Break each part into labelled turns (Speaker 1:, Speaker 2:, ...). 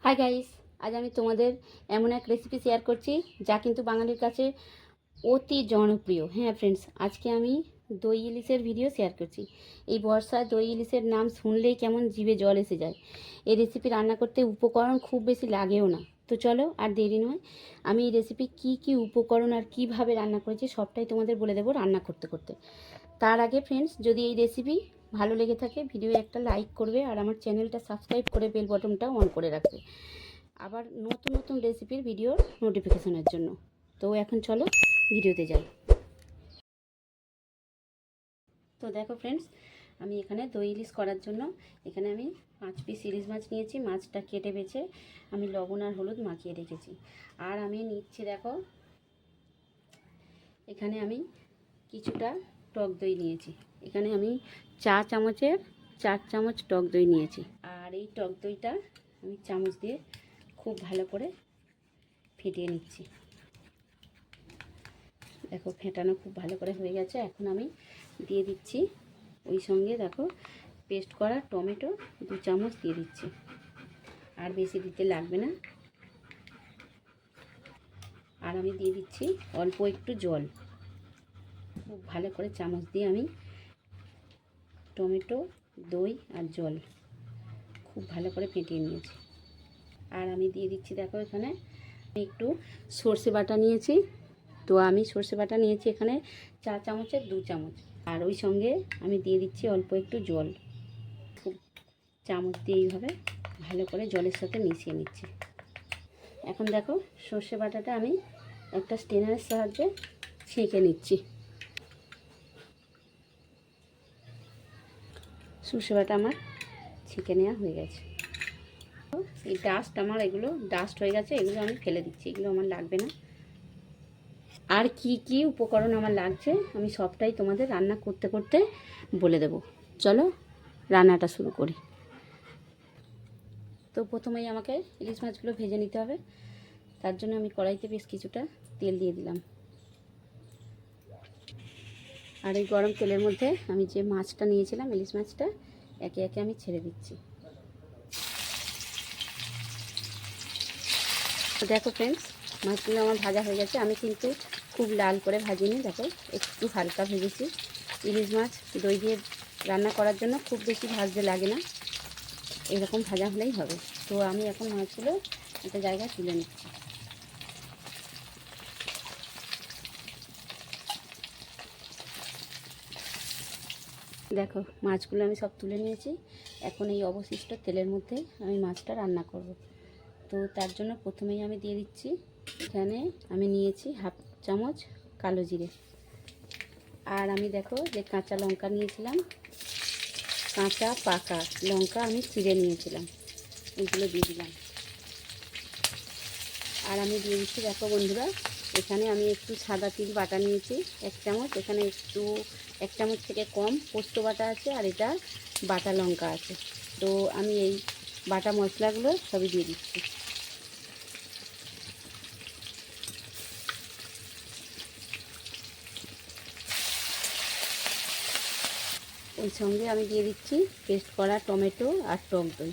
Speaker 1: Hi guys, আজ আমি তোমাদের এমন এক রেসিপি শেয়ার করছি যা কিন্তু বাঙালির কাছে অতি জনপ্রিয়। হ্যাঁ ফ্রেন্ডস, আজকে আমি দই ইলিশের ভিডিও শেয়ার করছি। এই বর্ষায় দই ইলিশের নাম শুনলেই কেমন জিভে জল এসে যায়। এই রেসিপি রান্না করতে উপকরণ খুব বেশি লাগেও না। তো চলো আর দেরি নয়, আমি এই রেসিপি কি উপকরণ আর কিভাবে রান্না করেছি সবটাই তোমাদের বলে দেবো রান্না করতে করতে। তার আগে ফ্রেন্ডস, যদি এই রেসিপি ভালো লেগে থাকে ভিডিও একটা লাইক করবে আর আমার চ্যানেলটা সাবস্ক্রাইব করে বেল বটনটা অন করে রাখবে, আবার নতুন নতুন রেসিপির ভিডিওর নোটিফিকেশনের জন্য। তো এখন চলো ভিডিওতে যাই। তো দেখো ফ্রেন্ডস, আমি এখানে দই ইলিশ করার জন্য এখানে আমি 5 পিস ইলিশ মাছ নিয়েছি। মাছটা কেটে বেছে আমি লবণ আর হলুদ মাখিয়ে রেখেছি। আর আমি নিচ্ছি, দেখো এখানে আমি কিছুটা টক দই নিয়েছি। এখানে আমি 4 চামচ টক দই নিয়েছি। আর এই টক দইটা আমি চামচ দিয়ে খুব ভালো করে ফেটিয়ে নিচ্ছি। দেখো ফেটানো খুব ভালো করে হয়ে গেছে। এখন আমি দিয়ে দিচ্ছি ওই সঙ্গে দেখো পেস্ট করা টমেটো 2 চামচ দিয়ে দিচ্ছি। আর বেশি দিতে লাগবে না। আর আমি দিয়ে দিচ্ছি অল্প একটু জল। খুব ভালো করে চামচ দিয়ে আমি টমেটো, দই আর জল খুব ভালো করে ফেটিয়ে নিয়েছি। আর আমি দিয়ে দিচ্ছি, দেখো এখানে একটু সর্ষে বাটা নিয়েছি। তো আমি সর্ষে বাটা নিয়েছি এখানে 4 চামচের 2 চামচ। আর ওই সঙ্গে আমি দিয়ে দিচ্ছি অল্প একটু জল। খুব চামচ দিয়ে এইভাবে ভালো করে জলের সাথে মিশিয়ে নিচ্ছি। এখন দেখো সর্ষে বাটাটা আমি একটা স্ট্রেনারের সাহায্যে ছেঁকে নিচ্ছি। সর্ষে বাটা আমার ছেঁকে নেওয়া হয়ে গেছে। এই ডাস্ট আমার এগুলো ডাস্ট হয়ে গেছে, এগুলো আমি ফেলে দিচ্ছি, এগুলো আমার লাগবে না। আর কি উপকরণ আমার লাগছে আমি সবটাই তোমাদের রান্না করতে করতে বলে দেব। চলো রান্নাটা শুরু করি। তো প্রথমেই আমাকে ইলিশ মাছগুলো ভেজে নিতে হবে। তার জন্য আমি কড়াইতে বেশ কিছুটা তেল দিয়ে দিলাম। আর এই গরম তেলের মধ্যে আমি যে মাছটা নিয়েছিলাম ইলিশ মাছটা একে একে আমি ছেড়ে দিচ্ছি। দেখো ফ্রেন্ডস, মাছগুলো আমার ভাজা হয়ে গেছে। আমি কিন্তু খুব লাল করে ভাজিনি, দেখো একটু হালকা ভেজেছি। ইলিশ মাছ দই দিয়ে রান্না করার জন্য খুব বেশি ভাজতে লাগে না, এরকম ভাজা হলেই হবে। তো আমি এখন মাছগুলো একটা জায়গায় তুলে নিচ্ছি। দেখো মাছগুলো আমি সব তুলে নিয়েছি। এখন এই অবশিষ্ট তেলের মধ্যে আমি মাছটা রান্না করব। তো তার জন্য প্রথমেই আমি দিয়ে দিচ্ছি, এখানে আমি নিয়েছি 1/2 চামচ কালো জিরে। আর আমি দেখো যে কাঁচা লঙ্কা নিয়েছিলাম, কাঁচা পাকা লঙ্কা আমি চিড়ে নিয়েছিলাম, এইগুলো দিয়ে দিলাম। আর আমি দিয়ে দিচ্ছি, দেখো বন্ধুরা এখানে আমি একটু সাদা তিল বাটা নিয়েছি 1 চামচ। এখানে একটু 1 চামচ থেকে কম পোস্ত বাটা আছে, আর এটা বাটা লঙ্কা আছে। তো আমি এই বাটা মশলাগুলো সবই দিয়ে দিচ্ছি। ওই সঙ্গে আমি দিয়ে দিচ্ছি পেস্ট করা টমেটো আর টক দই।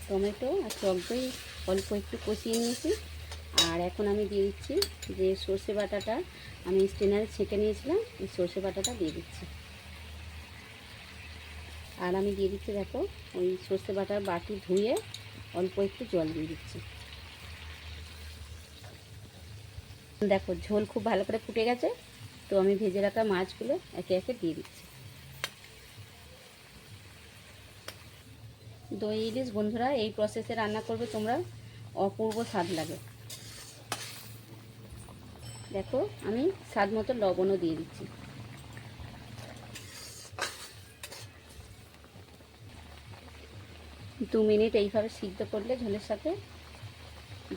Speaker 1: টমেটো আর টক দই অল্প একটু কষিয়ে নিয়েছি। আর এখন আমি দিয়ে দিচ্ছি যে সর্ষে বাটাটা আমি স্ট্রেনারে ছেঁকে নিয়েছিলাম, এই সর্ষে বাটাটা দিয়ে দিচ্ছি। আর আমি দিয়ে দিচ্ছি, দেখো ওই সর্ষে বাটার বাটি ধুয়ে অল্প একটু জল দিয়ে দিচ্ছি। দেখো ঝোল খুব ভালো করে ফুটে গেছে। তো আমি ভেজে রাখা মাছগুলো একে একে দিয়ে দিচ্ছি। দই ইলিশ বন্ধুরা এই প্রসেসে রান্না করবে তোমরা, অপূর্ব স্বাদ লাগে। দেখো আমি স্বাদ মতো লবণও দিয়ে দিচ্ছি। দু মিনিট এইভাবে সিদ্ধ করলে ঝোলের সাথে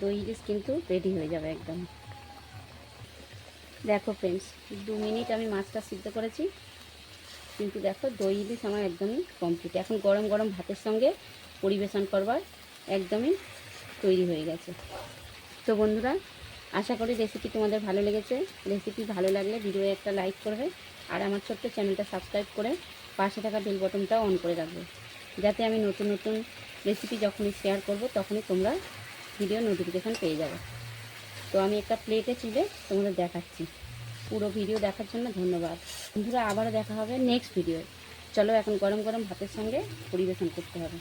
Speaker 1: দই ইলিশ কিন্তু রেডি হয়ে যাবে একদম। দেখো ফ্রেন্ডস, 2 মিনিট আমি মাছটা সিদ্ধ করেছি, কিন্তু দেখো দই ইলিশ আমার একদমই কমপ্লিট। এখন গরম গরম ভাতের সঙ্গে পরিবেশন করবার একদমই তৈরি হয়ে গেছে। তো বন্ধুরা আশা করি রেসিপি তোমাদের ভালো লেগেছে। রেসিপি ভালো লাগলে ভিডিও একটা লাইক করবে আর আমার ছোট্ট চ্যানেলটা সাবস্ক্রাইব করে পাশে থাকা বেল বটনটা অন করে রাখবে। যাতে আমি নতুন নতুন রেসিপি যখনই শেয়ার করব তখনই তোমরা ভিডিও নোটিফিকেশান পেয়ে যাবে। তো আমি একটা প্লেটে তুলে তোমাদের দেখাচ্ছি। পুরো ভিডিও দেখার জন্য ধন্যবাদ বন্ধুরা। আবারও দেখা হবে নেক্সট ভিডিও। চলো এখন গরম গরম ভাতের সঙ্গে পরিবেশন করতে হবে।